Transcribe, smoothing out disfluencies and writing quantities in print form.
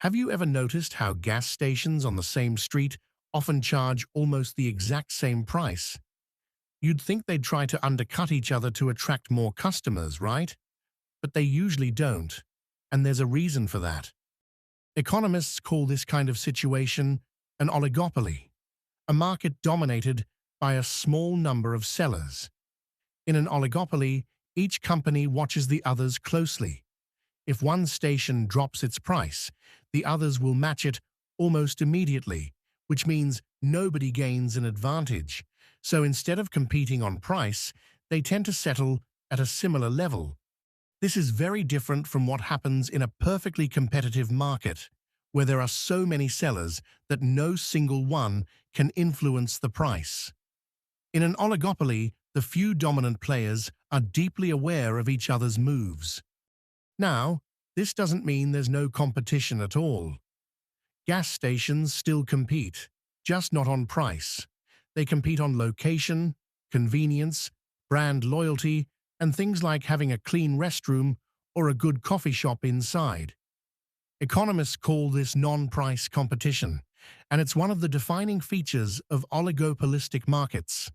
Have you ever noticed how gas stations on the same street often charge almost the exact same price? You'd think they'd try to undercut each other to attract more customers, right? But they usually don't, and there's a reason for that. Economists call this kind of situation an oligopoly, a market dominated by a small number of sellers. In an oligopoly, each company watches the others closely. If one station drops its price, the others will match it almost immediately, which means nobody gains an advantage. So instead of competing on price, they tend to settle at a similar level. This is very different from what happens in a perfectly competitive market, where there are so many sellers that no single one can influence the price. In an oligopoly, the few dominant players are deeply aware of each other's moves. Now, this doesn't mean there's no competition at all. Gas stations still compete, just not on price. They compete on location, convenience, brand loyalty, and things like having a clean restroom or a good coffee shop inside. Economists call this non-price competition, and it's one of the defining features of oligopolistic markets.